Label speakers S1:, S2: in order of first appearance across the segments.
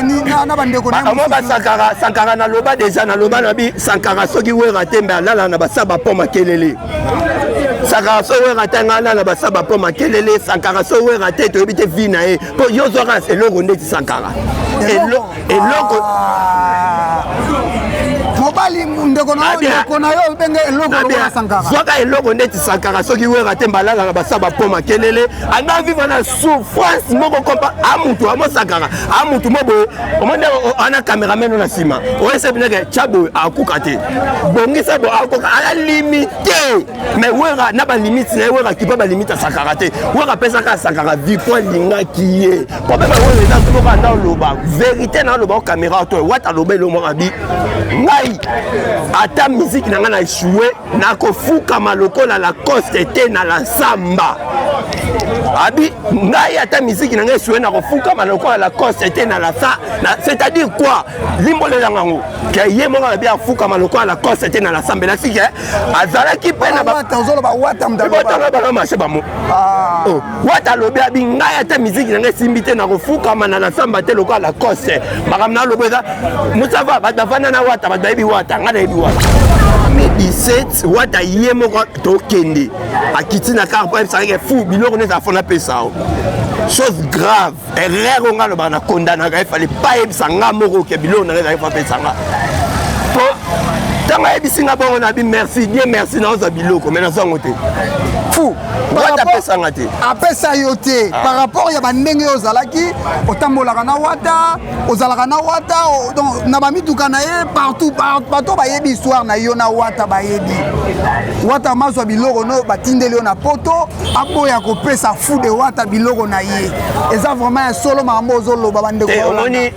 S1: na bandeko na
S2: moi Sankara na loba déjà na loba na bi Sankara soki we raté mais là na basaba po makelele Sankara so we raté ngala na basaba po makelele Sankara so we raté to bité vie na e po yozo ras eloko ndeti Sankara eloko
S1: mobali ndeko na yo benge eloko na Sankara
S2: soka eloko ndeti Sankara soki we raté balala na basaba po makelele anga vivre na souffrance moko kompa amutu amo Sankara amutu mobo omonde ana cameraman na sima oese bineke chabo akukate bongisa bo akoka ala limité mais wera na ba limite na wera ki pa ba limite Sankara te wera pesa ka Sankara vi point linga ki e problème wera na tout ka na loba vérité na loba caméra to wata loba lo mo abi ngai ata musique na nga na échoué na ko fuka maloko la Lacoste te na la samba abi ngai ata musique na nga échoué na ko fuka maloko la Lacoste te na la sa c'est-à-dire quoi limbole la ngango ke ye mo nga bien fuka maloko la Lacoste te na la samba la sike azala ki pena ba
S1: tozolo ba wata mdalo
S2: ba marché ba mo wata lobi abi ngai ata musique na nga simbite na ko fuka na la samba te loko la Lacoste makamna lobeza musava badavana na wata badabi wata ngana ebi wata 2017 wata ye moko tokende akiti na car pour ça que fou biloko ne ça fona pesa chose grave erreur on ngalo bana condamna il fallait pas ebisanga moko ke biloko na za fa pesa nga po tanga ebisinga bongo na bi merci bien merci na oza biloko mais na zango te
S1: fou
S2: wata pesa nga te
S1: apesa yo te par rapport ya bandenge ozalaki otambolaka na wata ozalaka na wata donc na bamituka na ye partout ba yebi histoire na yo na wata ba yebi wata mazwa biloko no batindeli yo na poto aboya kopesa fou de wata biloko na ye eza vraiment un solo makambo ozoloba bandeko
S2: omoni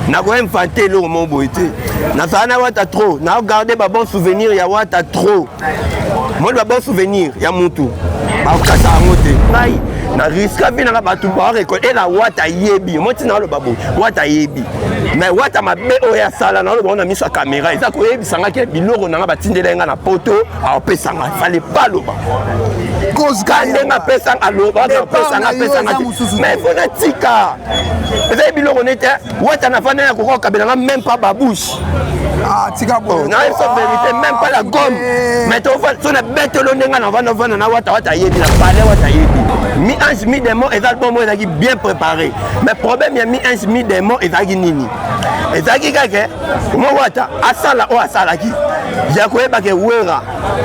S2: na ko infanter lo mo boité na sana wata trop na garder ba bon souvenir ya wata trop moi ba bon souvenir ya mutu ba kasa ngote ngai na risque vina na batu ba récolter la wata yebi moti na lo babo wata yebi mais wata mabe o ya sala na lo bona miso caméra eza ko yebi sanga ke biloko na batindela nga na poto a pesa nga fallait pas lo ba cause kande nga pesa aloba pesa nga mais faut na tika eza biloko nete wata na fana ya ko kabela même pas babouche
S1: tika bo
S2: na c'est vérité même pas la gomme mais to fa so na betelo ndenga na vana na wata yebi na balé wata yebi mi ange mi demo et album mo ezaki bien préparé mais problème ya mi ange mi demo ezaki nini ezaki kake mo wata asala o asala ki ya ko eba ke wera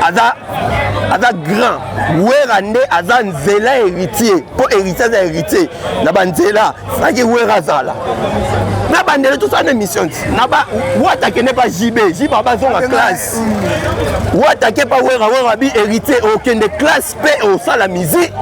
S2: aza grand wera nde aza nzela héritier po héritier na banzela faki wera zala na bandele tout ça émission na ba wata ke ne pas JB ba zonga classe wata ke pas wera bi héritier aucun de classe P au sala musique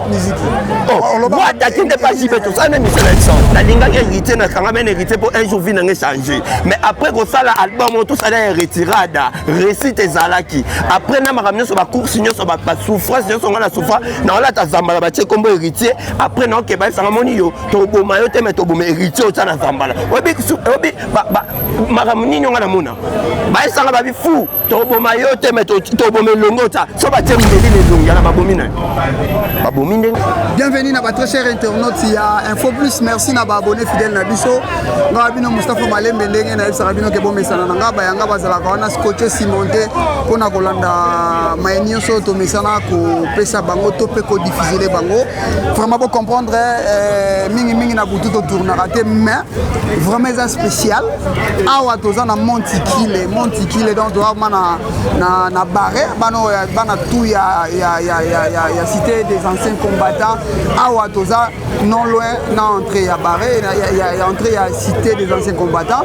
S2: wata ke ne pas JB tout ça émission na linga héritier na kanga men héritier pour un jour vina changer mais après ko sala album tout ça est retirada récite zalaki après na makamyo so ba course nyo so ba souffrance nyo so ngala souffrance na la ta zambala ba tie kombo héritier après na ke ba sanga moni yo to boma yo te meto boma héritier o tsana zambala obi makamuni nyonga na mona ba sanga ba bi fou to boma yo te meto to boma longo ta so ba tie mbeli le longa na babomina babominde.
S1: Bienvenue na ba très cher internaute ya Info Plus, merci na ba abonné fidèle na biso nga bino Moustapha Malembe ndenge na yebisa bino ke bomesana na nga ba yanga bazala ka wana scotché simonté pona kolanda mayenyo so to mesana ko pesa bango to pe ko diffuser bango vraiment pour comprendre mingi na butu to tourner raté mais vraiment ça spécial awa toza na Montikile donc to na barre bana tout ya cité des anciens combattants awa toza non loin na entrée ya barre ya entrée ya cité des anciens combattants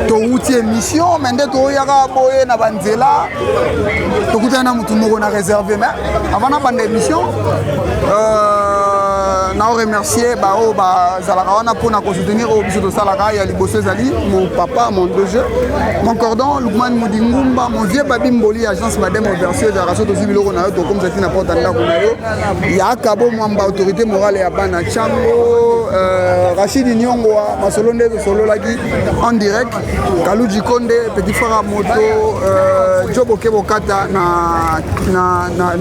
S1: to routier mission mende to yaka boye na banzela to kutana mutu moko na réservé mais avant na bande émission na remercier bao zalaka wana pona ko soutenir au biso de salaka ya liboso zali mon papa mon deux mon cordon Lukman Mudingumba mon vieux babi Mboli agence madame Oversio de raso to zibiloko na yo to comme ça na porte ndako na yo ya kabo mwamba autorité morale ya bana chango Rachid Nyongo masolo nde solo laki en direct Kaluji Konde petit frère à moto Jobo Kebokata na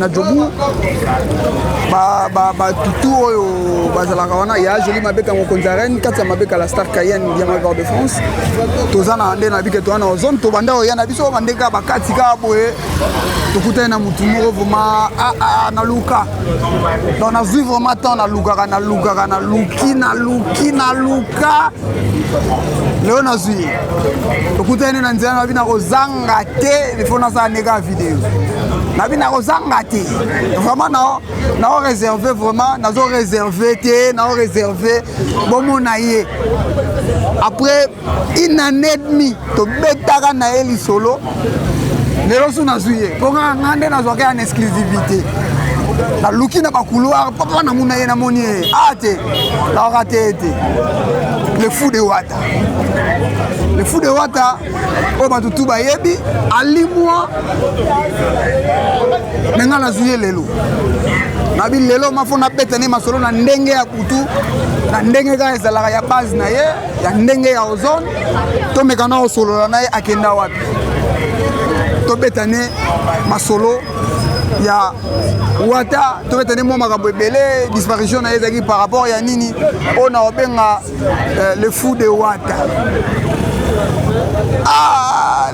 S1: Jobu ba tutu oyo bazalaka wana ya joli mabeka mokonzaren kati ya mabeka la Star Cayenne ya Mayor de France tozana nde na bike to wana zone to banda oya na biso bandeka bakati ka boye tokuta na mutu moko vraiment na luka donc na vivre vraiment temps na luka na luka leo na zui tokuta na nzela na bina kozanga te il faut na sa nega vidéo na bina kozanga te vraiment na réservé vraiment na zo réservé te na réservé bon mon aïe après une année et demie to betaka na eli solo lelo suna zuye ponga ngande na zoka en exclusivité la luki na ba couloir papa na muna ye na moni ate la raté le fou de Wata o ba tutu ba yebi ali moi menga na zuye lelo na bi lelo mafona betene masolo na ndenge ya kutu na ndenge ka ezalaka ya base na ye ya ndenge ya ozone to mekana osolo na ye akenda wapi to betane masolo ya Wata to betane mo makambo ebele disparition na ezaki par rapport ya nini ona obenga le fou de Wata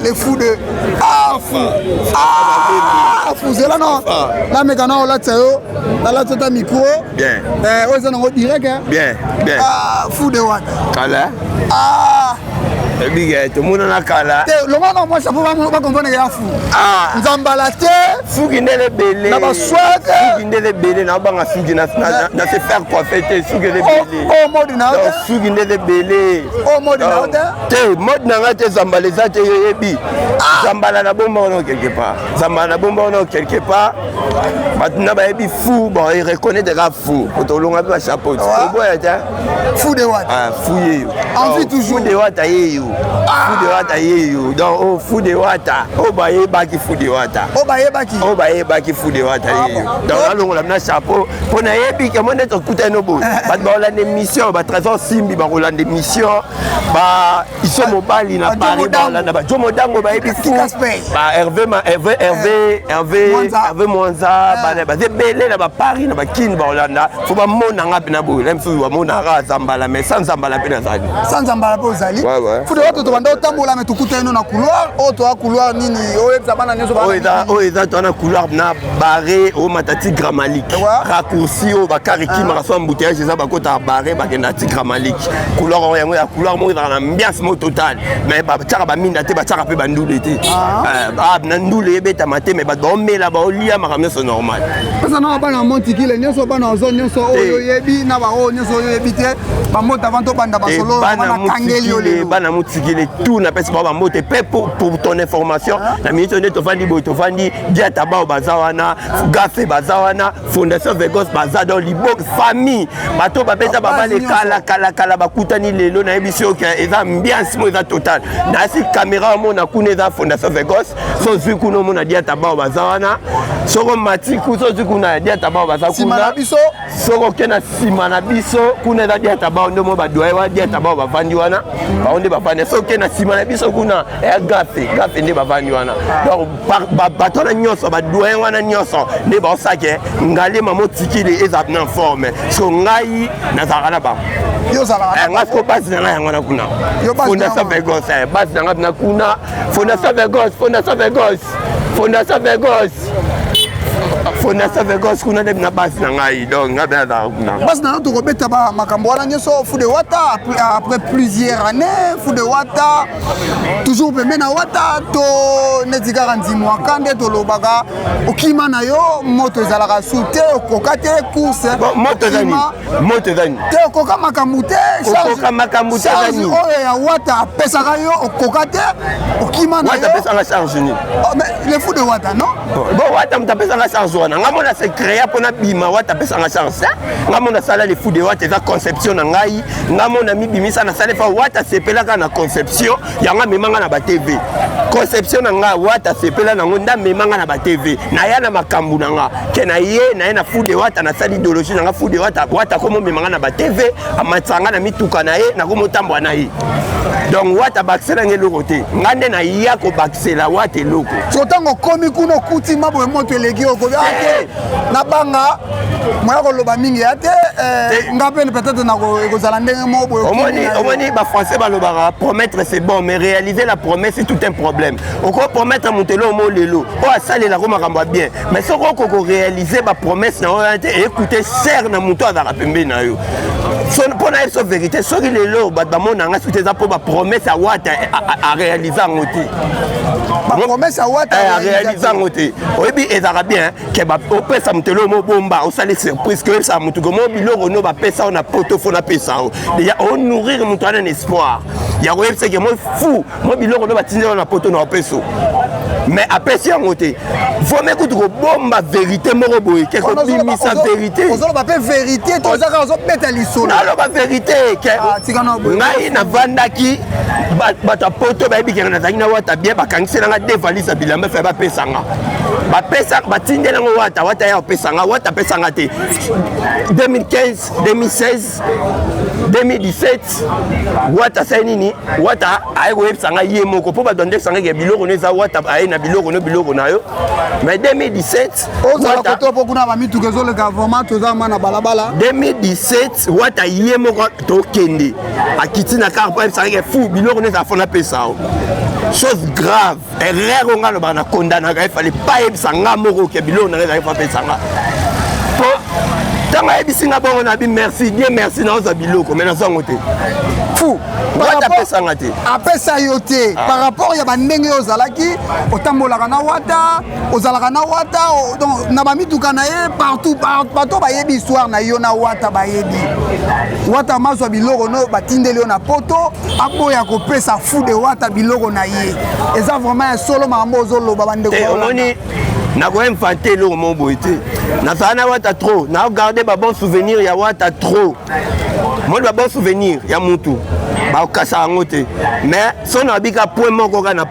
S1: le fou de fou c'est là non là mekana ola tsayo la tota micro
S2: bien
S1: oza nango direct
S2: bien
S1: fou de Wata
S2: kala big to muna na kala
S1: te longa na moi ça peut pas comprendre ya fou nzambala te
S2: fou qui ndele belé
S1: na ba swag
S2: fou qui ndele belé na banga fou qui na se faire coiffer te fou qui ndele belé
S1: oh mode na
S2: fou qui ndele belé
S1: oh mode na
S2: te mode na ngate zambala za te yebi zambala na bomba on quelque part zambala na bomba on quelque part maintenant ba yebi fou bon il reconnaît des gars fou to longa ba chapeau
S1: fou de Wata
S2: fou yeyo
S1: envie toujours
S2: fou de Wata yeyo fou de Wata yeyo donc oh fou de Wata oh ba yebaki fou de Wata
S1: oh ba yebaki
S2: fou de Wata yeyo donc là longa na chapeau pona yebi ke mona to kutano bo ba holande mission ba trésor simbi ba holande mission ba iso mobali na Paris ba holande ba jomo dango ba yebi ba Hervé Monza ba zebele na ba Paris na ba kin ba holande faut ba mona ngapi na bo même si ba mona ra zambala mais sans zambala pe na zali
S1: sans zambala pe zali fou de Wata to banda otambola mais tukuta ino na couloir o to couloir nini o yebza bana nyoso bana
S2: o eza to na couloir na barré o matati gramalik raccourci o ba kariki ma so embouteillage eza ba kota barré ba kenda ti gramalik couloir o yango ya couloir mo na ambiance mo total mais ba tshaka ba minda te ba tshaka pe ba ndule te na ndule yebeta mate mais ba domela ba olia makamyo so normal
S1: pesa na bana montikile nyoso bana zone nyoso oyo yebi na ba o nyoso oyo yebi te ba mota vanto banda ba solo
S2: bana mutikile tout na pesa ba mote pe pour ton information na minute on to fandi bo to fandi diata ba bazawana gafe bazawana fondation Vegos bazado libok famille bato ba pesa ba bale kala bakutani lelo na ebisio ke eza ambiance mo eza total na si caméra mo na kuneza fondation Vegos so zikuno mo na diata ba bazawana soko matiku so zikuna diata ba bazakuna soko kena sima na biso kuna za diata ba ndo mo ba doewa diata ba bavandi wana ba onde ba fane so kena sima na biso kuna gafe nde bavandi wana donc bato na nyoso ba doewa wana nyoso nde ba osake ngale mamo tikile eza na forme so ngai na zakala ba
S1: yo zakala
S2: ngasko basi na yango na kuna fondation Vegos basi na ngapna kuna fondation Vegos kuna nde na basi na ngai donc ngabe na kuna
S1: basi na to kobeta ba makambo wana nyoso fou de Wata après plusieurs années fou de Wata toujours pembe na Wata to netika kanzimwa kande to lobaka okima na yo moto ezalaka sute okokate course
S2: moto zani
S1: te okoka makambo te charge oyo ya Wata apesaka yo okokate okima na yo
S2: Wata pesa la charge ni
S1: mais le fou de Wata non
S2: bon Wata mtapesa la charge wana wana nga mona se créa pona bima wata pesa nga chance nga mona sala les fous de wata eza conception na ngai nga mona mi bimisa na sala fa wata sepelaka na conception yanga memanga na ba TV conception na nga wata sepela na ngonda memanga na ba TV na ya na makambu na nga ke na ye na fou de wata na sali idéologie na nga fou de wata komo memanga na ba TV amatsanga na mituka na ye na komo tambwa na ye donc wata baksela ngeloko te ngande na ya ko baksela wata eloko
S1: sotango komi kuno kuti mabo moto elegi okobi ate na banga moya koloba mingi ate ngapene peut-être na kozala ndenge mo boyo
S2: omoni ba français balobaka promettre c'est bon mais réaliser la promesse c'est tout un problème oko promettre mutelo mo lelo o asalela ko makambo bien mais soko ko réaliser ba promesse na ate écouter ser na muto azala pembe na yo son pona eso vérité soki lelo ba mona nga souteza po ba promesse à wata à réaliser ngoti
S1: ba promesse à wata
S2: à réaliser ngoti oyebi ezaka bien ke ba opesa mutelo mo bomba o sali surprise que ça mutu ko mo biloko no ba pesa na poto fona pesa o déjà on nourrir mutu en espoir ya ko yebse ke mo fou mo biloko no ba tinela na poto na peso mais après si ngoti faut me kutu ko bomba vérité moko boye ke ko bimisa vérité
S1: ozolo ba pe vérité to zaka ozo beta lisolo
S2: na ba vérité ke ngai na vandaki ba poto ba bikira na zaki na wata bien bakangisela nga devalisa bilamba fa ba pesanga ba pesa ba tindela ngo wata ya pesanga wata pesanga te 2015 2016 2017 wata sainini wata ayo websanga yemoko po ba donde sanga ke biloko neza wata ayi na biloko na yo mais 2017
S1: ozala koto po kuna ba mitu kezo le gouvernement toza mana balabala
S2: 2017 wata yemoko to kende akiti na car po sanga ke fou biloko neza fona pesa chose grave erreur on a na condamna il fallait pas ebisanga moko ke biloko na neza fa pesanga po tanga ebisinga bongo na bi merci bien merci na oza biloko mais na zango te
S1: fou
S2: wata pesanga te
S1: apesa yo te par rapport ya bandenge ozalaki otambolaka na wata ozalaka na wata donc na bamituka na ye partout bato bayebi histoire na yo na wata bayebi wata mazwa biloko no batindeli yo na poto aboya kopesa fou de wata biloko na ye eza vraiment solo makambo ozoloba bandeko
S2: omoni nako infante eloko mo boye te nazala na wata trop na garder ba bon souvenir ya wata trop moi ba bon souvenir ya mutu bakasa yango te mais so na bika point moko kana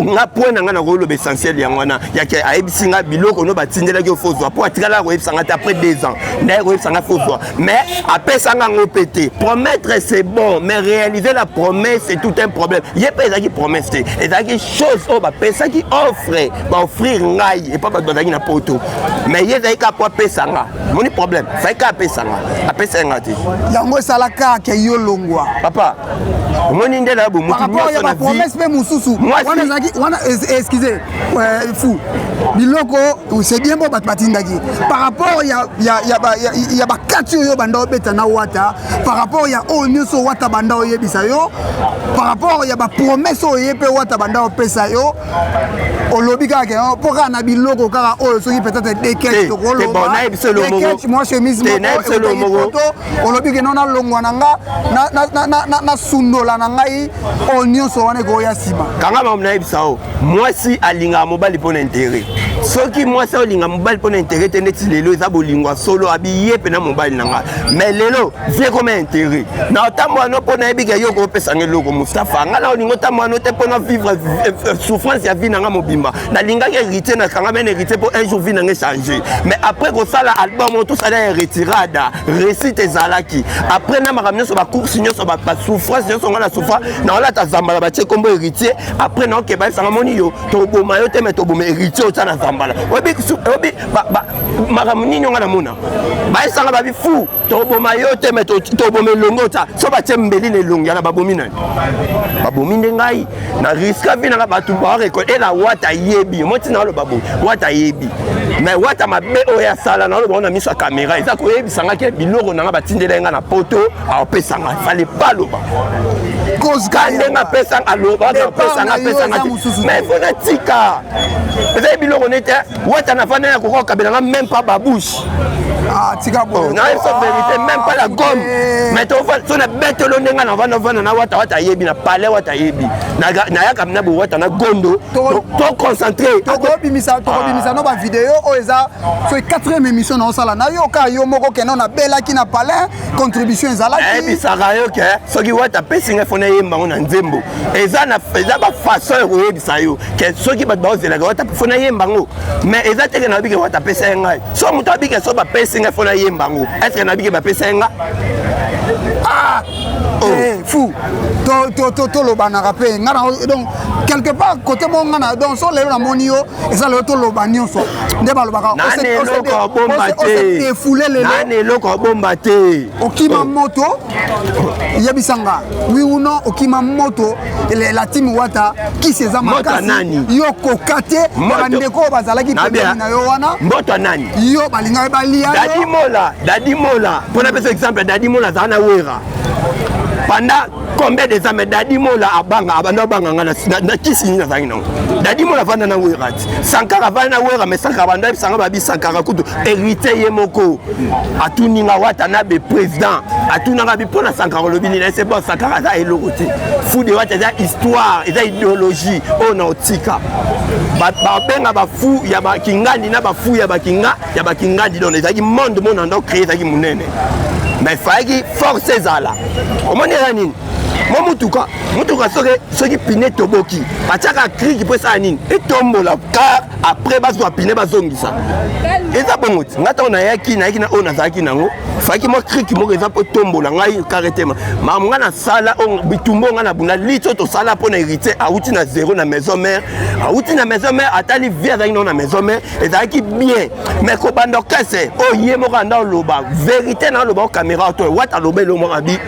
S2: nga point na nga na koloba essentiel yango wana yake ayebisinga biloko no batindelaki ofozwa po atikala koyebisanga te après 2 ans ndaye koyebisanga fozwa mais apesanga ngo pété promettre c'est bon mais réaliser la promesse c'est tout un problème ye pe ezaki promesse te ezaki chose o bapesaki offre ba offrir ngai et pas bazaki na poto mais ye ezaki ka po apesanga moni problème fai ka apesanga te
S1: yango esalaka ke yo longwa
S2: papa moni ndela bo mutu
S1: nyonso na vie promesse pe mususu wana ezaki wana excusez fou biloko c'est bien bon batindaki par rapport ya bakati oyo banda obeta na wata par rapport ya oyo nyonso wata banda oyebisa yo par rapport ya bapromesse oyo pe wata banda opesa yo olobi kaka mpo kaka na biloko kaka oyo soki peut-être dekete tokoloba moi chemise moko olobi ke nona longwa na nga na sundola na ngai oyo nyonso wana ekoya nsima
S2: kanga mamu nayebisa o mwasi alingaka mobali mpo na intere soki mwasi olinga mobali mpo na intere te neti lelo eza bolingwa solo abi ye mpe na mobali na nga mais lelo vie koma intere na otambo wano mpo nayebika yo kopesanga eloko Moustapha nga na olinga otambo wano te mpo na vivre souffrance ya vie na nga mobimba nalingaki héritier na kanga mene héritier mpo un jour vie na nga changer mais après kosala album tosala ya retirada récite ezalaki après na makambo nyonso bacourse nyonso basouffrance nyonso nga na souffra na olata zambala batie kombo héritier après na okeba esanga moni yo toboma yo te me toboma héritier otya na zambala oyebi makambo nini nga na mona baesanga babi fu toboma yo te me toboma elongo otya so batie mbeli na elongo yana babomi nani babomi nde ngai na riska vi nanga bato barekode ela wata yebi moti na oloba boye wata yebi mais wata mabe oyo asala na oloba ona miso ya caméra eza koyebisanga ke biloko nanga batindela nga na poto aopesanga fallait pas loba kandenga pesanga aloba pesanga mais fona tika eza biloko nete wata na fana ya kokokabelanga même pas babouche
S1: Ah, tika bon.
S2: Non, c'est vérité, même pas la gomme. Mais tu vois, si on a bête le nenga na vana na wata yebi na palais wata yebi. Na ya kamna bo wata na gondo. To concentré.
S1: To bimisa no ba vidéo o eza so 4e émission na osala na yo ka yo moko keno na bela ki na palais contribution ezala ki.
S2: Eh bisaka yo ke soki wata pesinga fona yemba na nzembo. Eza ba façon ko yebisa yo ke soki ba dozela wata fona yemba ngo. Mais eza teke na bike wata pesa ngai. So muto abike so ba pesinga fona yemba ngo. Est-ce que na bike ba pesa nga?
S1: Ah fou to lobanaka mpe nga donc quelque part côté mo nga na donc so lelo na moni yo eza lelo to loba nyonso nde balobaka
S2: osefule leloko obomba te
S1: okima moto yebisanga oui ou non okima moto la team wata kisi eza makasi yo koka te bandeko oyo bazalaki pembeni na yo wana
S2: moto nani
S1: yo balingai balia
S2: Dadi Mola mpona pesa exemple Dadi Mola azala na wera pendant combien de temps Dadi Mola abanga na kisi nini azangi nango Dadi Mola vanda na wera Sankara vanda na wera mais Sankara banda bisanga babi Sankara kutu hérité ye moko atuninga wata na be président atunanga bi pona Sankara lobini na c'est bon Sankara za eloko te fou de wata za histoire eza idéologie o na otika ba benga ba fou ya ba kingandi na ba fou ya ba kingandi donc ezaki monde mon ando créer ezaki munene mais faki force zala omoni nini mo mutuka soki pine toboki batiaka kriki po esala nini etombola car après bazwa pine bazongisa eza bongo ti nga ntango nayaki na oyo nazalaki nango faki mwa kriki moko eza mpo tombola ngai karetema makambo nga nasala bitumba nga na bunda liti oyo tosala mpo na hérité awuti na zéro na maison mare atali vie azalaki nango na maison mare ezalaki bien mais kobanda okese oyo ye moko anda oloba vérité na oloba o caméra to wata aloba elo moko abi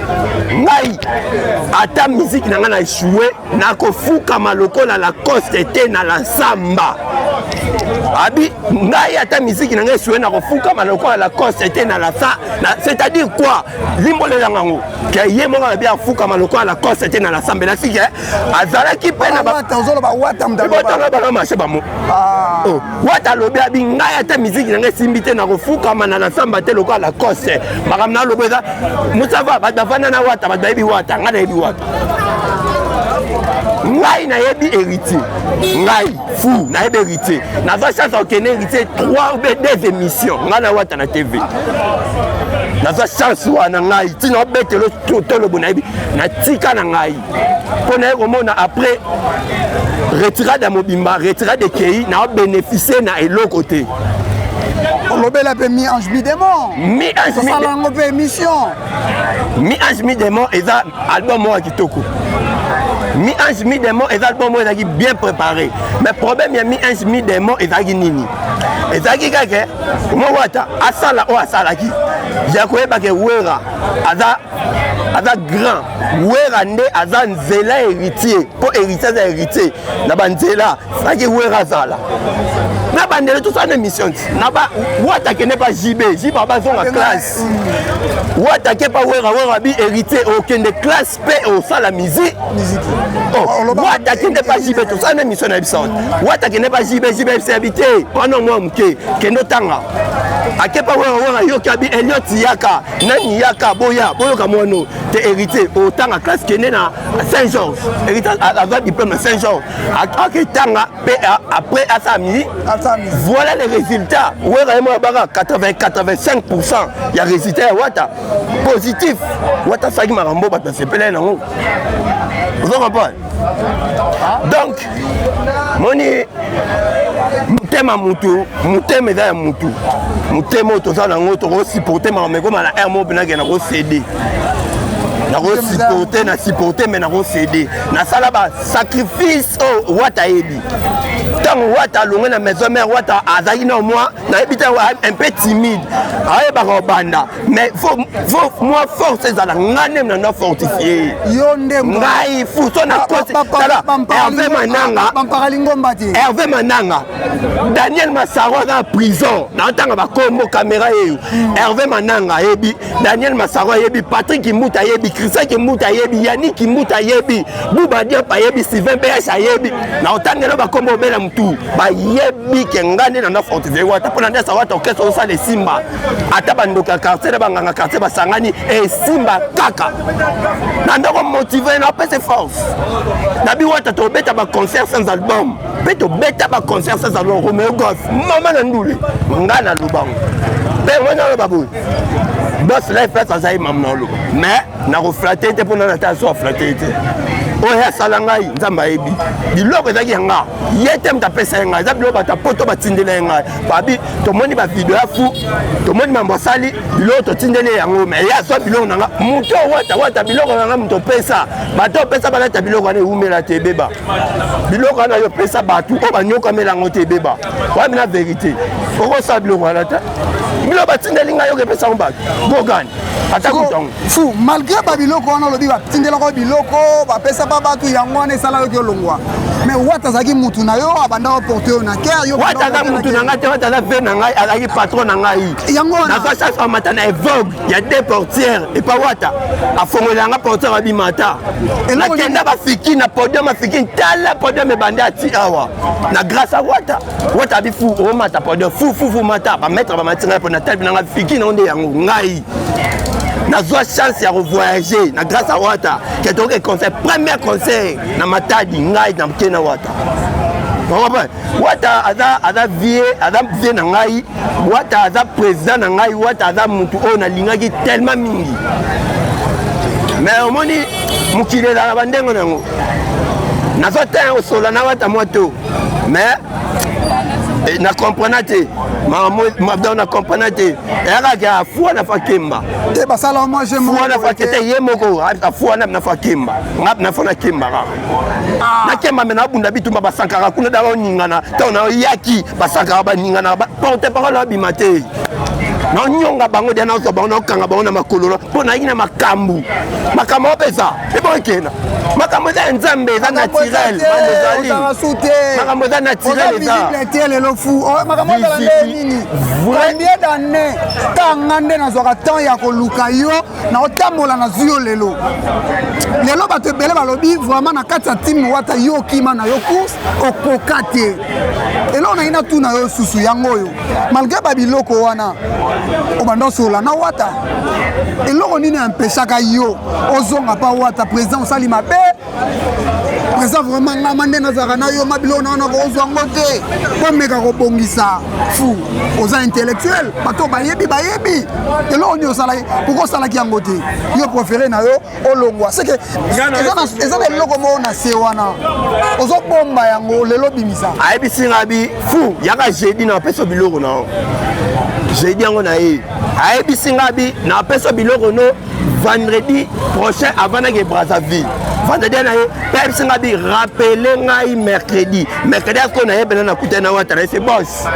S2: ngai ata miziki na nga na échoué nakofukama lokola la coste te na la samba abi ngai ata miziki na nga échoué nakofukama lokola la coste te na la c'est-à-dire quoi limbolela ngango ke ye moko abi afukama lokola la coste te na la samba nasiki azalaki mpe na botanga bana marché bamo wata alobi abi ngai ata miziki na nga esimbi te nakofukama na la samba te lokola la coste makambo na alobo eza musava bato bavanda na wata bato bayebi wata ngai nayebi wata ngai nayebi héritier ngai fou nayebi héritier naza chance okende héritier 3 ou 2 émissions ngai na wata na TV naza chance wana ngai tina obetelo tolobo nayebi natika na ngai mpo naye komona après retirade ya mobimba retirade ekei na obénéficie na eloko te
S1: olobela mpe mi-ange mi-démon tosalango mpe émission
S2: mi-ange mi-démon eza album moko ya kitoko mi-ange mi-démon eza album moko ezalaki bien préparé mais problème ya mi-ange mi-démon ezalaki nini ezalaki kaka moko ata asala oyo asalaki ya koyebaka wera aza grand wera nde aza nzela héritier mpo héritier aza héritier na banzela saki wera azala na bandele tosala na émission ti wata kende pa jibe abazonga classe wata ke pa wera bi héritier okende classe mpe osala musique wata kende pa jibe tosala na émission na biso wata kende pa jibe biso habité wana mwa moke kende otanga ake pa wera yoki abi Eliot yaka nani yaka boyoka mwana te héritier otanga classe kende na Saint-Georges héritier azwa diplôme na Saint-Georges aketanga mpe après asala musique voilà les résultats wera yemo abaka 80-85% ya résultat ya wata positif wata saki makambo bato basepela nango ozo comprendre donc moni motema mutu motema eza ya mutu motema oyo tozala nango tokosupporte makambo ekoma na aire moko mpenake nakosede supporte me nakosede nasala basacrifice oyo wata ayebi ntango wata alonge na maison mare wata azalaki na mwa nayebi te un peu timide ayebaka obanda mais mwa force ezala ngai nde mnanda fortifie ngai fu so nakositala Hervé Mananga Daniel Massaro aza na prison na ntanga bakombo caméra eyo Hervé Mananga ayebi Daniel Massaro ayebi Patrick Kimbuta ayebi Christian Kimbuta ayebi Yannick Kimbuta ayebi Bouba Diop ayebi Sylvain BH ayebi na otangela bakombo obela mutu bayebi ke ngane na fortifier wata pona ndesa wata okesa osala simba ata bandoka quartier na banganga quartier basangani e simba kaka na ndoko motiver na pese force na bi wata to beta ba concert sans album beto beta ba concert sans album Romeo Golf mama na ndule ngana lubango be wana babu boss life place azai mamna lo mais na reflater te pona na ta so flatter te oya sala ngai nzamba yebi biloko ezaki yanga yete mtapesa ngai za biloko batapoto batindele ngai babi tomoni ba video ya fu tomoni mambo asali biloko totindele yango mais ya so biloko nanga muto wata biloko nanga muto pesa bato pesa balata biloko na umela te beba biloko na yo pesa batu o banyoka melango te beba wa mina vérité oko sa biloko alata biloko batindele ngai yo ke pesa mbatu bogani
S1: fu malgré babiloko wana lobi batindelako biloko bapesa ba batu yango wana esala yo kolongwa mais wata azalaki mutu na yo abanda oporte yo na cœur
S2: wata aza mutu na ngai te wata aza ve na ngai azalaki patron na ngai nazwa chance amata na evogue ya deux portières epa wata afongoli yanga portière abimata nakenda bafiki na podium afiki tala podium ebandi ati awa na grâce a wata abi fu omata podium fu mata bametre bamatinga mpo na tali binanga fiki na onde yango ngai nazwa chance ya revoyager na grâce à wata ke toke concert premier concert na matadi ngai na mkena wata wata aza vie na ngai wata aza président na ngai wata aza mutu oyo nalingaki tellement mingi mais omoni mokili ezala bandengo nango nazwa te osola na wata moto mais na comprendre te mabda na comprendre te eyaka fuwa na fakemba
S1: te basala moi je
S2: fuwa na fakete ye moko fuwa na fakemba ngap na fona kemba na kemba mena bunda bitumba basankara kuna dalo ningana tona yaki basankara baningana porte parole abimate na nyonga bango dia na so bango na kanga bango na makolo pona ina makambu pesa ebokena makambo za nzambe za naturel makambo za naturel
S1: za lelo fu makambo za nini combien d'années tangande na zoka temps ya koluka yo na otambola na zuyo lelo bato bele balobi vraiment na kati ya team wata yo kima na yo course okokate elo na ina tuna yo susu yango yo malgré babiloko wana obanda sola na wata eloko nini empêchaka yo ozonga pa wata président osali mabe président vraiment ngama nde nazaka na yo mabilo na kozwa ngo te pomeka kobongisa fu oza intellectuel bato bayebi eloko nini osalaki pourquoi osalaki yango te yo préféré na yo olongwa c'est que eza na eloko moko na se wana ozobomba yango lelo bimisa
S2: ayebisinga bi fu yaka jeudi na apesa biloko na jeudi yango na ye ayebisinga bi na apesa biloko no vendredi prochain avant na ke Brazzaville vendredi na ye ayebisinga bi rappele ngai mercredi asko na ye bena na kuta na wata na c'est boss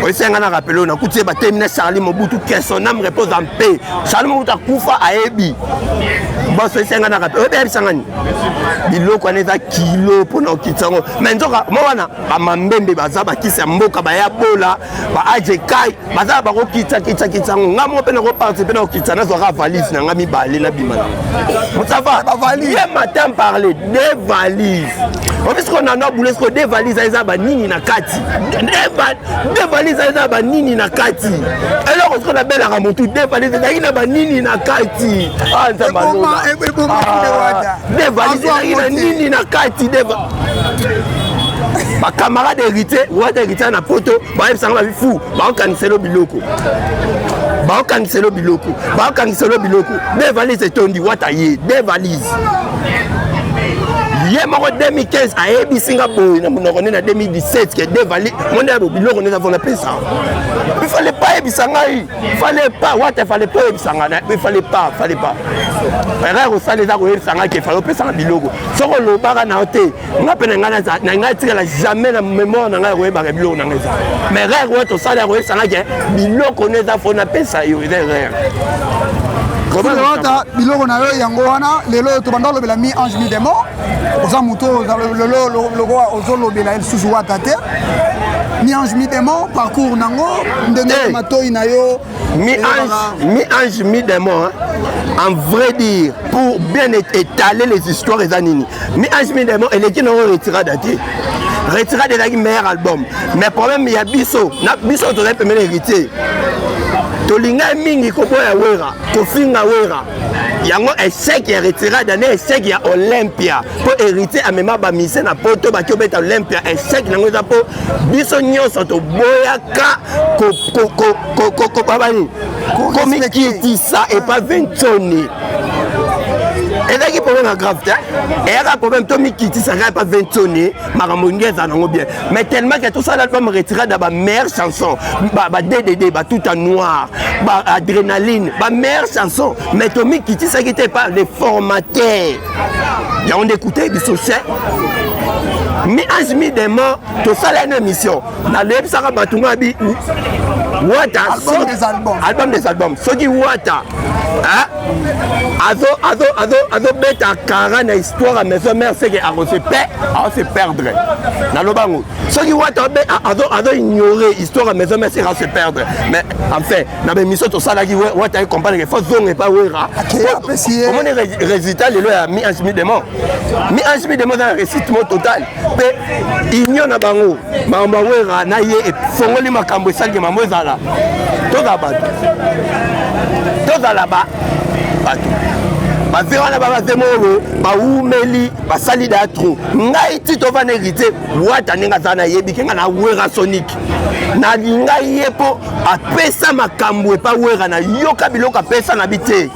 S2: osenga na rappele na kuta ba terminer Charlie Mobutu que son âme repose en paix Charlie Mobutu akufa ayebi boss osenga na rappele ayebisinga ni biloko aneza kilo pona okitsango mais nzoka mwana bamambembe baza bakisa mboka baya bola ba ajekai baza bakokitsa kitsango ngamo pe na ko participer na okitsana zoka valise na ngami bale na bimana mutava ba valise ye matin parler des valises on dit qu'on a boulé ce des valises eza ba nini na kati des valises eza ba nini na kati alors on a belle à motu des valises eza ba nini na kati ah nzamba des valises eza nini na kati ba camarade hérité wata hérité na poto ba yebisanga ba fu ba okaniselo biloko des valises etondi wata ye des valises ye moko 2015 ayebisinga boye na monoko na 2017 ke des valises monde abo biloko neza vona pesa il fallait pas yebisa ngai fallait pas yebisanga na il fallait pas erreur osala eza koyebisa ngai ke fallait pesa biloko soko lobaka na te nga pe na ngai tikala jamais na mémoire na ngai koyebaka biloko na ngai eza mais erreur oyo tosala koyebisa ngai ke biloko neza vona pesa yo eza erreur
S1: Wata biloko na yo yango wana lelo to banda lobela mi ange mi demo oza muto lelo ozolobela el susu wata te mi ange mi demo parcours nango ndenge matoi na yo
S2: mi ange mi demo en vrai dire pour bien étaler les histoires et zanini mi ange mi demo elle est qui non retirada te retirade ezalaki meilleur album mais problème ya biso na biso tozali pemene héritier tolingai mingi koboya wera kofinga wera yango échec ya retirade na échec ya Olympia po héritier amema bamise na poto baki obeta Olympia échec nango eza po biso nyonso toboyaka komikitisa epa ventoni ezalaki problème grave te eyaka problème to mikitisaka epa ventoni makambo nge eza nango bien mais tellement que tosala album retirade ba meilleure chanson ba DDD ba tout en noir ba adrénaline ba meilleure chanson mais to mikitisaki te pas les formateurs yango d'écouter biso chè mi ange mi demo tosala une émission na lebisaka batunga bi Wata album des albums soki Wata azo beta kara na histoire à maison mère c'est que se perdre na lobango soki Wata azo ignorer histoire à maison mère c'est à se perdre mais enfin na émission tosala ki Wata comprendre que faut zone pas wera comment les résultats le ya mi ange mi demo dans un récitement total pe igno na bango mamba wera na ye e fongoli makambo esalki mambo ezala tozala bato baze wana babaze molo baumeli basali da tro ngai ti tovana hérité Wata ndenge aza na yebi kenga na wera sonic na lingai ye po apesa makambo epa wera na yoka biloko apesa na bite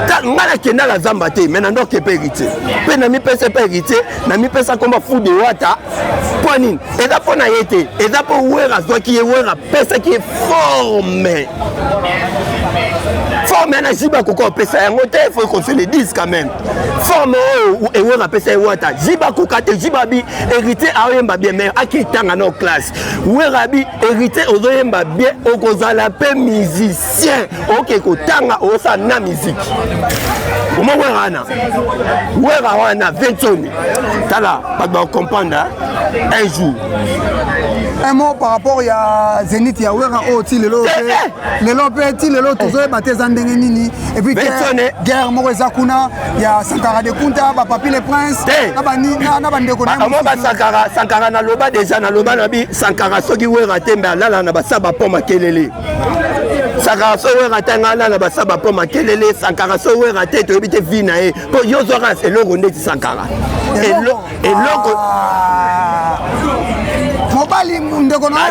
S2: nga nakenda na zamba te me na ndoke epa hérité mpe na mipesa epa hérité na mipesa komba fu de Wata mpo nini eza mpo na ye te eza mpo wera azwaki ye wera apesaki ye forme na jiba koko apesa yango te il faut qu'on se le dise quand même forme et wera apesa ye Wata jiba koka te jiba bi hérité aoyemba bien mais akitanga na classe wera bi hérité ozoyemba bien okozala mpe musicien oke kotanga osa na musique omo wera wana ventoni tala bato bacomprendre un jour
S1: un mot par rapport ya Zénith ya wera oti lelo pe ti lelo tozoyeba te eza ndenge nini et puis guerre moko eza kuna ya Sankara de Kunta bapapi le prince na bandeko
S2: na Sankara na loba déjà na loba na bi Sankara soki wera tembe alala na basaba po makelele Sankara so wera tanga alala na basaba po makelele Sankara so wera te toyebi te vi na ye po yo zora eloko ndeti Sankara eloko
S1: mobali ndeko na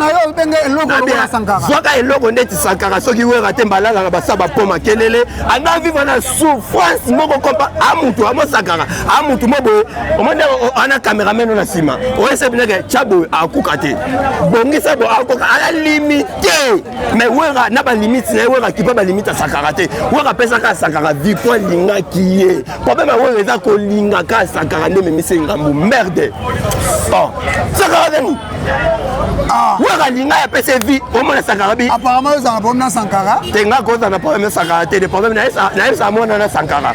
S1: yo benge eloko na Sankara
S2: soka eloko ndeti Sankara soki wera te mbalala na basaba po makelele anga vivre na souffrance moko kompa amutu amo Sankara amutu mobo omonde ana cameraman na sima oese bineke chabo akuka te bongisa bo akuka ala limité mais wera na ba limite na wera kipa ba limite Sankara te wera pesa ka Sankara victoire linga kiye problème wera eza ko linga ka Sankara ndeme misenga mu merde bon Sankara wera linga ya pesa vie au moins Sankara bi
S1: apparemment ils ont un problème na Sankara
S2: tenga cause na problème Sankara te des problèmes na sa mona na Sankara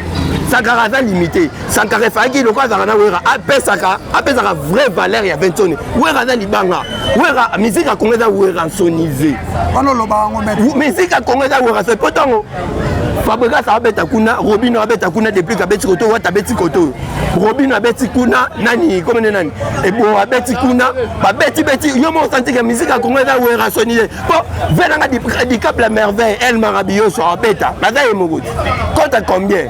S2: Sankara a limité Sankara faki le quoi na wera apesaka vraie valeur ya 20 tonnes wera na libanga wera musique a congolais wera sonisé
S1: ono loba ngo met
S2: musique a congolais wera c'est potongo Fabrica ça beta kuna Robino abeta kuna depuis ka beti koto Wata beti koto Robino abeti kuna nani comme nani et bon abeti kuna ba beti yo mo senti que musique a congolais wera sonisé po venanga di cap la merveille El Marabio so abeta baza ye mogo compte combien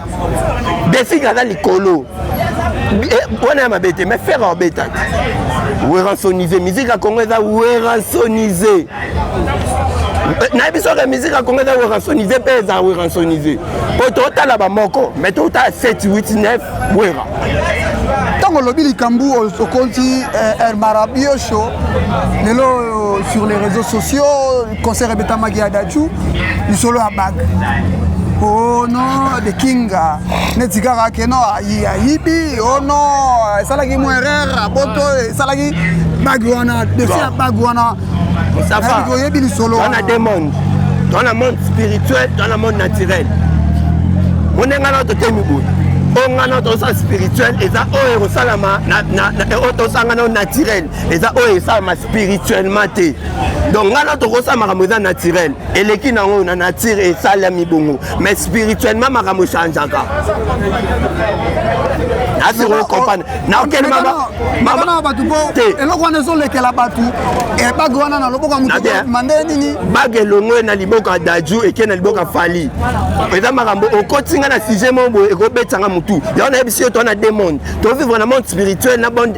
S2: défi gaza likolo on a ma bête mais faire en bêta wera sonisé musique a congolais wera sonisé na biso ka musique a congolais wera sonisé pesa wera sonisé po total ba moko mais total 7 8 9 wera
S1: tango lobi likambu okonti El Marabio show lelo sur les réseaux sociaux concert beta magia daju ni solo à bag oh non the king netikaka ke no ayibi oh non salaki mo erreur aboto salaki bagwana défi à bagwana
S2: ça va
S1: yebi solo
S2: on a des mondes dans le monde spirituel dans le monde naturel on est ngana to temibu on ngana to ça spirituel et ça o salama na to sangana naturel et ça o salama spirituellement té donc ngana to ko sa makambo za naturel eleki nango na nature et salami bongo mais spirituellement makambo changeaka asi comprendre na okende
S1: mama batu bo eloko wana ezolekela batu bage wana na loboko ya motu mande nini
S2: bage elongo na liboka ya Daju eke na liboka fali eza makambo okotinga na sujet moko boye ekobetanga motu yango nayebi yo toza na deux mondes tovivre na monde spirituel na monde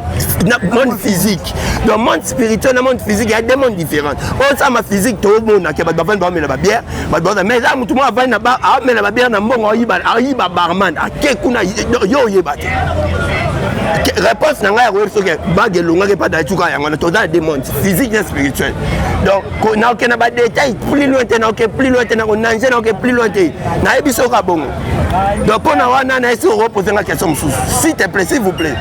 S2: physique donc monde spirituel na monde physique il y a deux mondes différents osama physique tomona ke bato bavandi baomela babière bato baza mais eza motu moko avandi na ba aomela babière na mbongo ayiba barman ake kuna yo oyeba te réponse na ngai ya koyebi soki bage elongaki mpa daituka yango na toza na deux mondes physique na spirituel donc naoke na badetail plus loin te naoke plus loin te nakonange naoke plus loin te nayebi soki abongo donc mpona wana nayesi okoposenga question mosusu s'il te plaît s'il vous plaît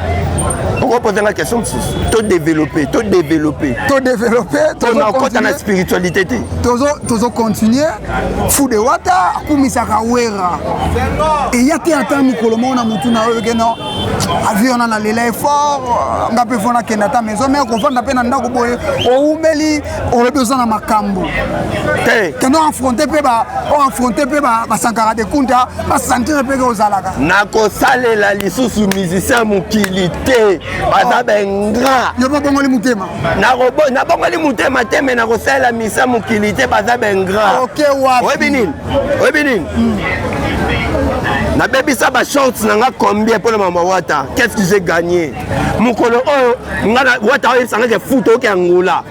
S2: okoposenga la question mosusu to développer tozokota na spiritualité te
S1: tozocontinue Fude Wata akumisaka wera eya te ata mikolo moko na motu na oyo keno avi wana na lela effort nga mpe fona kenda ta maison mais okofanda mpe na ndako boye oumeli olobi oza na makambo kendo affronte mpe basankara de kunta basantire mpe ke ozalaka
S2: nakosalela lisusu musicien mokili te baza bengra
S1: yo babongoli motema
S2: nabongoli motema te me nakosalela musicien mokili te baza bengra oyebi nini nabebisa bashorts na nga combien mpona mama Wata qu'est-ce que j'ai gagné mokolo oyo nga Wata oyebisanga ke futa oke angula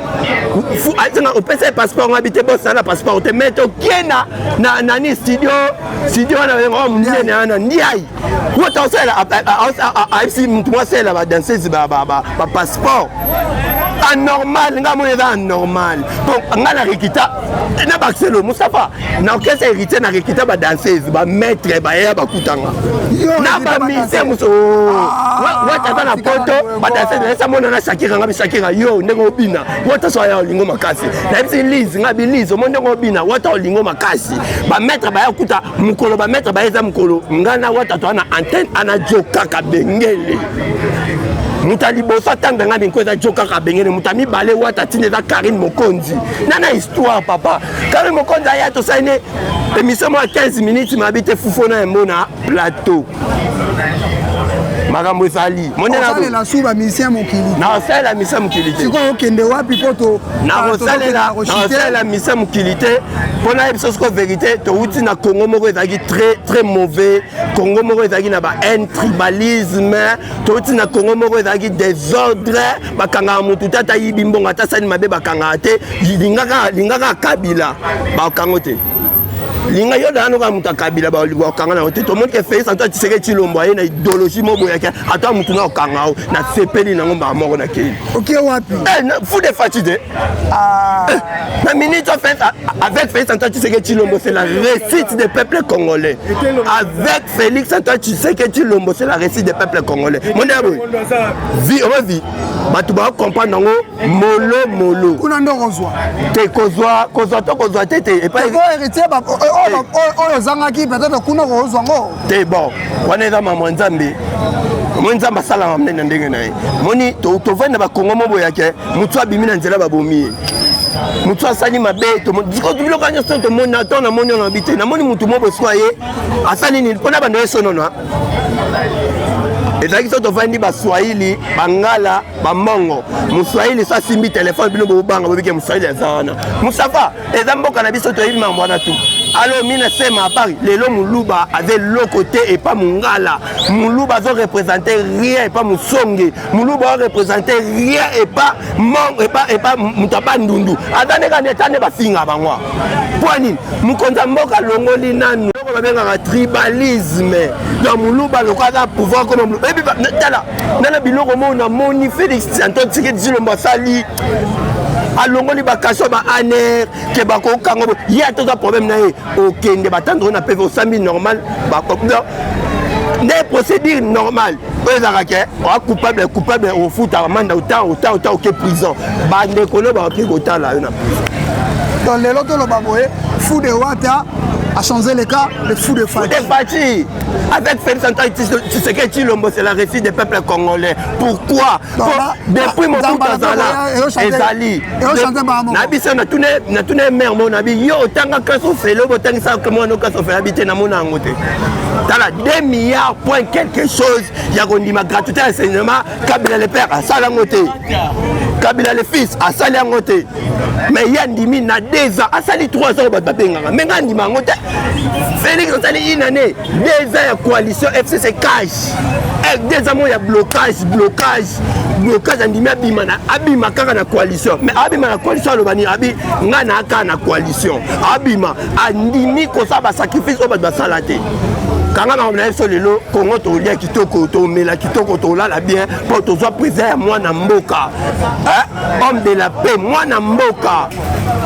S2: opesa passeport nga bite bosala passeport te mais tokie nani studio wana oyo monene wana ndiai Wata osalela ayebisi mutu mwa asalela badanseuse bapasseport anormal nga mona eza anormal bon nga na rekita na baxelo Moustapha na okesa hérité na rekita badanseuse bamaître bayeya bakutanga na bamise moso Wata aza na poto badanseuse naesa mona na Shakira nga bishakira yo ndenge obina Wata so aya olingo makasi nayebisi Lise nga bilise omo ndenge obina Wata olingo makasi bamaître baya kuta mokolo bamaître bayeza mokolo nga na Wata toa na antenne ana jokaka bengele muta liboso tanga nga binko eza jokaka bengele muta mibale Wata tine eza Karine Mokonzi nana histoire papa Karine Mokonzi aya tosali émission ya 15 minutes mabite fufo na mona plateau makambo ezali
S1: osalela su bamisien mokili
S2: naosalela misien mokili te
S1: sikoyo okende wapi poto
S2: naosalela misien mokili te mpona yebiso siko vérité touti na Congo moko ezalaki très mauvais Congo moko ezalaki na bahaine tribalisme touti na Congo moko ezalaki désordre bakangaka motu te ata yibi mbongo ata sali mabe bakangaka te lingaka Kabila bakango te linga yo dano ka muta Kabila ba kanga na hote to monde ke fait santo tiseke Chilombo aye na idéologie mo boya ke ata mutu na kanga na sepeli na ngomba moko na keli
S1: OK wapi
S2: fou de fatigue na minute en fait avec Félix Antoine Tshisekedi Chilombo c'est la réussite des peuples congolais avec Félix Antoine Tshisekedi Chilombo c'est la réussite des peuples congolais mon diable vie batu ba comprendre ngo molo
S1: kuna ndo kozwa
S2: te kozwa te et pas
S1: héritier oyo zangaki peut-être kuna kozwa ngo
S2: te bon wana eza mama Nzambe mo Nzambe asalaka mnene ndenge na ye moni tovanda bakongo mo boyake mutu abimi na nzela babomi mutu asali mabe biloko nyonso tomoni ata na moni na bite na moni mutu mo boswa ye asali nini mpona bando esonono ezalaki so tovandi baswahili bangala bamongo moswahili so asimbi telefone bino bobanga bobike moswahili eza wana Moustapha eza mboka na biso toyebi mambo wana tu alo mina sema apari lelo muluba aza eloko te epa mongala muluba azo représente rien epa mosonge muluba azo représente rien epa epa mutu apa ndundu aza ndenge netane bafinga bango mpo nini mokonzi ya mboka longoli nanu babengaka tribalisme donc muluba loko aza pouvoir comme muluba tala nana biloko mo namoni Félix Antoine Tshisekedi Tshilombo asali alongoli bakasho baaner ke bakokanga ye atoza problème na ye okende batandro na PV osambi normal nde procédure normale oyo ezalaka ke coupable ofuta amanda ota oke prison bandekolo baoke kotala yo na
S1: donc lelo toloba boye Fude Wata a changé le cas, le fou de
S2: Fati. Avec Félix Antoine Tshisekedi Tshilombo, c'est la récit des peuples congolais. Pourquoi? Depuis mon bout d'Azala, Ezali. Nabiso na tune mère mon abi yo tanga kaso felo botanga sa comme on kaso felo habiter na mon angote. Tala 2 milliards point quelque chose ya kondima gratuité enseignement Kabila le père à salangote. Kabila le fils à salangote. Mais yandimi na 2 ans à sali 3 ans ba benga. Mais ngandi mangote. Félix Antoine une année 2 ans ya coalition FCC cash. Avec 2 ans il y a blocage andimi abima kaka na coalition. Mais abima na coalition le bani abi ngana aka na coalition. Abima andimi ko sa ba sacrifice o ba salate. Kanga na mona so lelo Congo to lia kitoko to mela kitoko to la bien pour to soit président moi na mboka. Homme de la paix moi na mboka.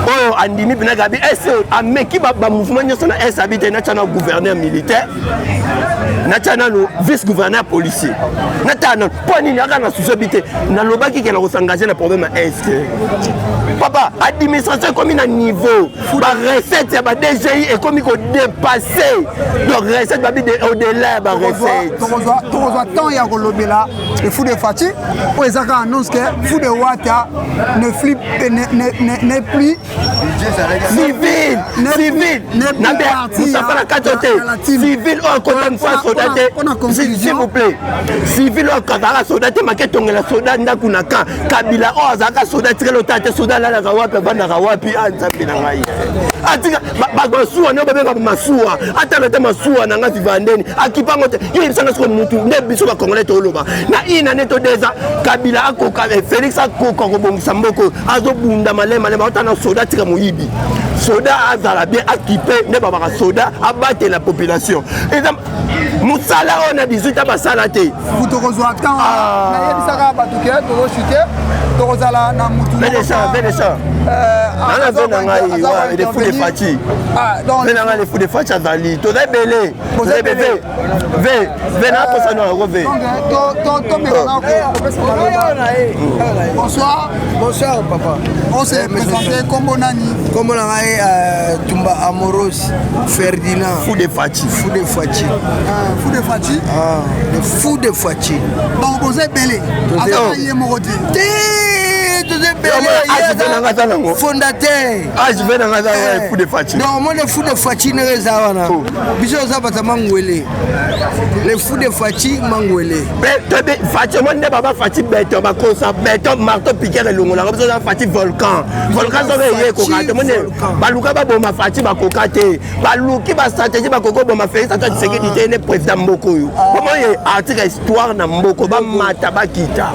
S2: Oh andimi bina gabi est ameki ba mouvement nyoso na est habité na chana gouverneur militaire. Na chana no vice gouverneur policier. Na chana poni na kana sous-habité na lobaki ke na ko s'engager na problème est. Papa, administration comme un niveau, la recette, la DGI est comme dépasser. Donc, recette va au-delà de la recette.
S1: Tu reçois tant il y a là, le fou de Fati, pour les annonce que le fou de Ouattara n'est plus
S2: civil. Civil, on compte fois soldat. S'il vous plaît. Civil, on compte soldat, maquetton la soldat, Nakunaka, Kabila, Ozaka, soldat, soldat. La rawapi bana rawapi anzapi na ngai atika bagosua no bebe ba masua atala te masua na ngati vandeni akipango te yini sanga siko mutu ne biso ba congolais to loba na ina neto deza Kabila akoka Félix akoka ko bongisa mboko azobunda malema le ba otana soda tika moyibi soda azala bien équipé ne ba ba soda abattre la population et musala on a 18 ans basala te
S1: vous te rejoint tant na yebisaka batuke to chuter to rozala na mutu
S2: ça. Les fous de Fati. Les fous de Fati à Zali. Tu es belé.
S1: Bonsoir.
S3: Bonsoir, papa.
S1: On s'est présenté comme Nani.
S3: Comme on a Tumba Amoros Ferdinand.
S2: Fou de Fati.
S3: Fou de Fati.
S1: Fou de Fati.
S3: Le fou de Fati.
S1: Donc vous êtes belé.
S3: Fondateur.
S2: Je vais dans la fou de Fati.
S3: Non, moi le fou de Fati ne réserve pas. Bisous ça va mangouler. Le fou de Fati mangouler.
S2: Fati, moi ne pas Fati béton, ma cosa béton, marteau piqué le long. La besoin de Fati volcan. Volcan ça va y coca. Baluka ba bon ma Fati ba kokate. Baluki ba stratégie ba koko bon ma fait ça tu sais que tu es président Mboko. Comment y article histoire na Mboko ba mata ba kita.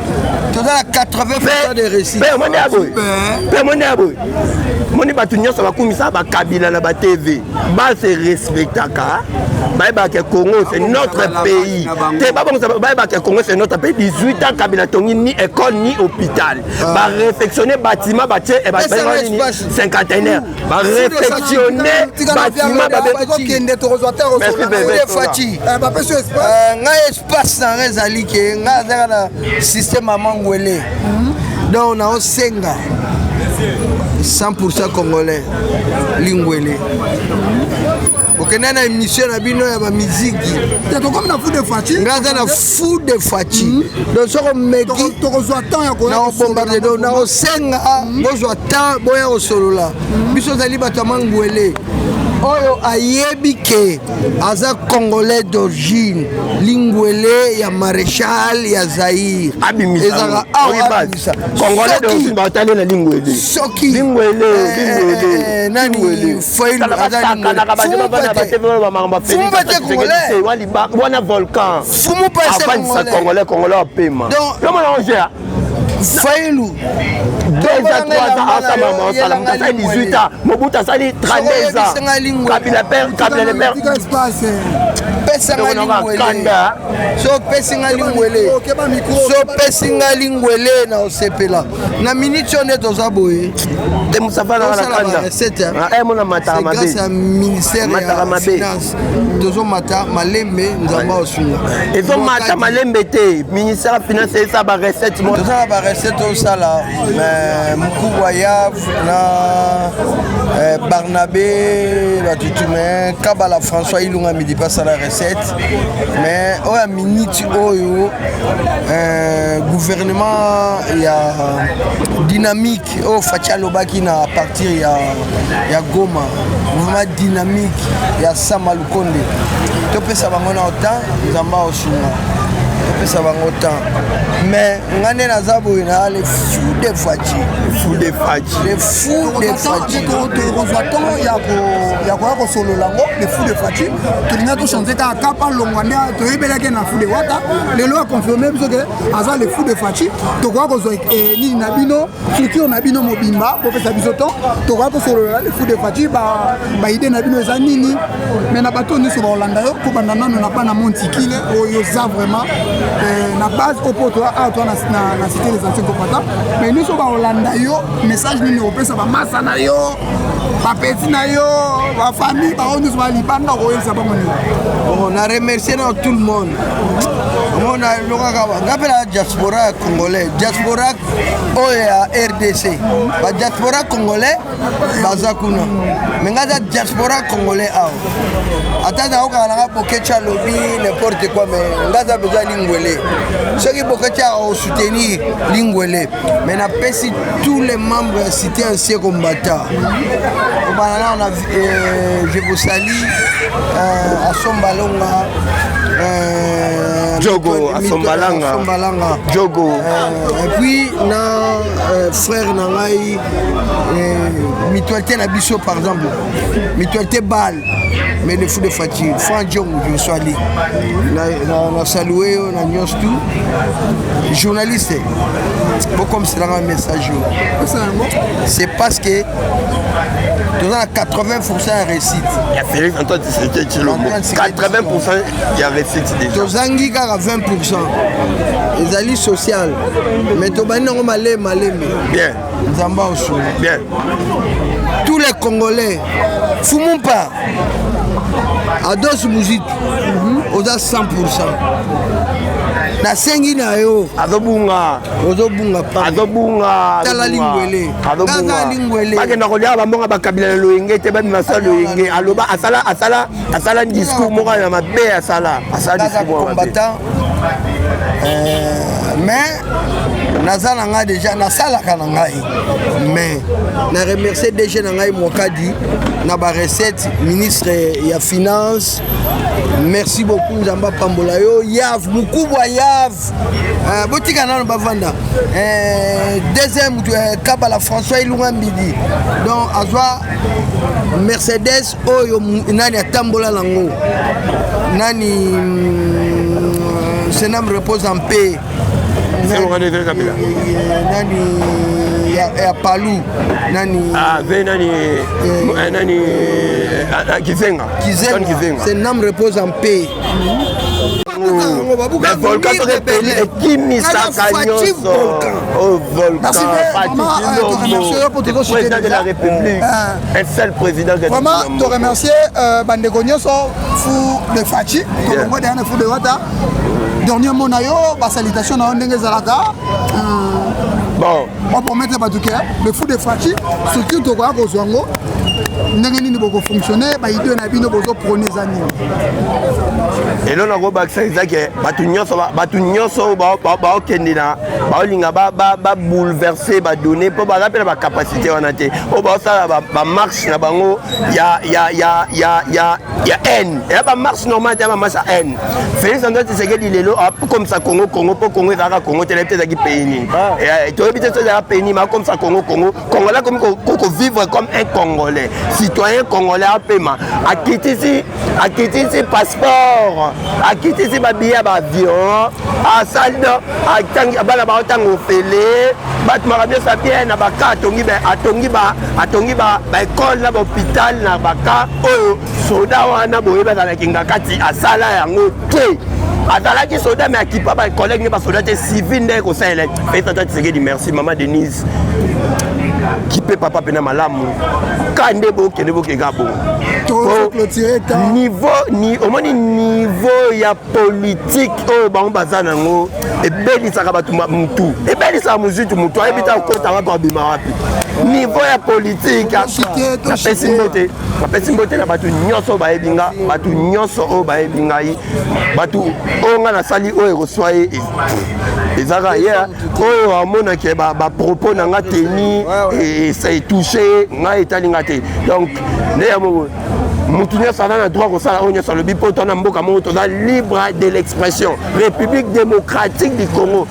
S3: Tu as 80% des récits.
S2: Moni batunya ça va comme ça ba Kabila na ba TV ba se respectaka ba ke Congo c'est notre pays te ba bon ça ba ke Congo c'est notre pays 18 ans Kabila tongi ni école ni hôpital ba réfectionner bâtiment ba tie e ba cinquantenaire ba réfectionner bâtiment ba
S1: kende to rejoindre au Fati ba peso
S3: espace na rezali ke nga za système amangwele donc on a au senga 100% congolais lingwele okenda na émission na bino ya ba musique
S1: to comme na fou de Fati
S3: ngaza na fou de Fati donc soko meki
S1: to rejoint tant ya ko
S3: na bombarder donc na osenga bozwa tant boya osolola biso zali batamangwele oyo ayebi ke aza congolais d'origine lingwele ya maréchal ya Zaïre
S2: ezaka abimisa congolais d'origine batale na lingwele
S3: soki
S2: lingwele
S3: nani foil aza
S2: lingwele wana volcan
S3: fumu pas
S2: congolais apema donc
S3: Failou
S2: 2 à 3 ans ensemble ensemble ça 18 ans Mobutu ça 32 ans Kabila le père
S3: pesanga lingwele so pesinga lingwele so pesinga lingwele na osepela na minute on est aux aboye
S2: de musafala la kanda
S3: recette
S2: mona matara mabe
S3: grâce à ministère de finance tozo mata malembe nzamba osunga
S2: ezo mata malembe te ministère de finance esa ba recette mo
S3: tozo ba recette au sala mukubwa yav na Barnabé la tutume Kabala François Ilunga midi passe à la recette mais au à minute oyo gouvernement il y a dynamique au Fachalo Bakina à partir il y a Goma mouvement dynamique il y a Samalukonde to pesa bangona autant nzamba osunga to pesa bango autant mais ngane na zabo ina les fous de Fachi
S1: to ya ko solo lango les fous de Fachi to linga to changer ka kapa longwane to yebelake na fou de wata le lo a confirmé parce que aza les fous de Fachi to ko zo ni na bino culture na bino mobimba po pesa bisoto to ko solo les fous de Fachi ba idée na bino za nini mais na bato ni so ba Holanda yo ko banda nano na pa na montikile o yo za vraiment na base au poto a to na cité les anciens combattants mais nous so ba Holanda yo message nini opesa ba masa na yo ba petit na yo ba famille ba on nous va libanda ko yesa ba moni
S3: on a remercié tout le monde on a la diaspora congolais diaspora oya RDC ba diaspora congolais bazakuna mais ngada diaspora congolais a atanda okala pokecha lobby n'importe quoi mais ngada besoin lingwele ceux qui pokecha au soutenir lingwele mais na pesi tous les membres cités anciens combattants je vous salue à Sombalonga
S2: Jogo à Sombalanga Jogo
S3: et puis na frère nangai mutualité na biso par exemple mutualité Bal mais le fou de Fati Franck Jong je suis allé na salué na news tout journaliste bon comme c'est un message c'est parce que dans 80% réussite.
S2: Il y a Félix Antoine Tshisekedi Tshilombo. 80% il y a réussite déjà.
S3: Tozangi kaka 20%. Les alliés sociaux. Mais tobani nango malé.
S2: Bien.
S3: Nzamba osu.
S2: Bien.
S3: Tous les Congolais. Fumumpa. Ados Mouzit. Oza 100%. Na sengi na yo
S2: azobunga
S3: tala lingwele
S2: azobunga
S3: lingwele
S2: bakenda kolia bambonga bakabila loyenge te bami masala loyenge aloba asala discours moko na mabe asala discours
S3: combattant mais naza na nga déjà nasalaka na ngai mais na remercier déjà na ngai Mokadi na ba recette ministre ya finance merci beaucoup nzamba pambola yo yav mukubwa yav botika nano bavanda deuxième Kabala François Ilunga Mbidi donc azwa Mercedes oyo nani atambola nango nani Senam repose en paix nani ya Palou nani
S2: Kizenga
S3: Senam repose en paix
S2: mais volcan ekimisaka nyonso au volcan président de la République un seul président
S1: vraiment te remercier bandeko nyonso fou de Fachi tolongo derrière fou de Wata dernier mot na yo ba salutation na ndenge zalaka
S2: bon
S1: on peut mettre ba duke le fou de Fachi surtout to ko zwango ndenge nini boko fonctionner ba idée na bino bozo prôner zani
S2: et là on a bakisa ezake batu nyonso ba okendina ba olinga ba bouleverser ba donner pour ba rappeler ba capacité wana te o ba sala ba marche na bango ya haine et ba marche normale ya ba marche à haine Félix Antoine Tshisekedi lelo comme ça Congo pour Congo ezaka Congo tele peut-être qui pays ni et to habite ça ya pays ni ma comme ça Congo là comme vivre comme un Congolais citoyen citoyen congolais apema akitisi passeport akitisi babillet bavion asaldo bana baotanga ofele bato makabiosa bien na baka atongi baekole na bahôpital na baka oyo soda wana boye bazalaki nga kati asala yango te azalaki soda me akipa bacollègue ne basoda te civil nde kosalela petata Tshisekedi merci mama Denise kipe papa pena malamu kande bokende bokega bo omoni niveau ya politique oyo bango baza nango ebelisaka bato mutu ebelisaka mozutu mutu ayebi ta okotanga po abima wapi niveau ya politique bapesi mbote na bato nyonso bayebi nga bato nyonso oyo bayebi ngai bato oyo nga nasali oyo ekoswa ye ezaka ye oyo amonaki bapropos na nga teni esa etouche ngai etali nga te donc nde ya mutu nyonso aza na droit kosala oyo nyonso alobi mpo tona mboka moko toza libre de l'expression république démocratique du Congo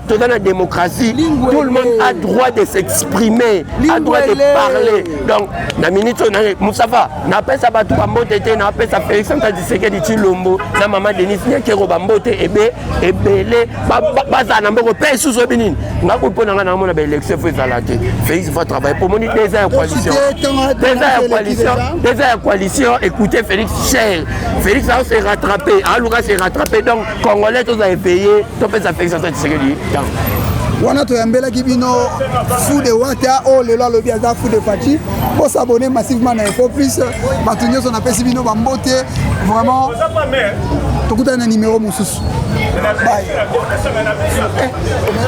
S2: toza na démocratie tout le monde a droit de s'exprimer a droit de parler donc na minute oyo Moustapha napesa bato bambote te napesa Félix Antoine Tshisekedi Tshilombo na mama Denise Nyakero bambote ebele bazala na mboko mpe esusu oyebi nini ngako mpo na nga namona baélection fo ezala te Félix va travailler pour moni 2 ans ya coalition 2 ans ya coalition. Déjà la coalition, écoutez Félix Cher. Félix a s'est rattrapé, Alouka s'est rattrapé, donc Congolais tous avaient payé, tout fait ça Félix Antoine Tshisekedi.
S1: Wana toyambela kibino fou de wata oh lelo alobi aza fou de Fachi pour s'abonner massivement à Info Plus bato nyonso na pesi bino bambote vraiment tokutana na numéro mosusu bye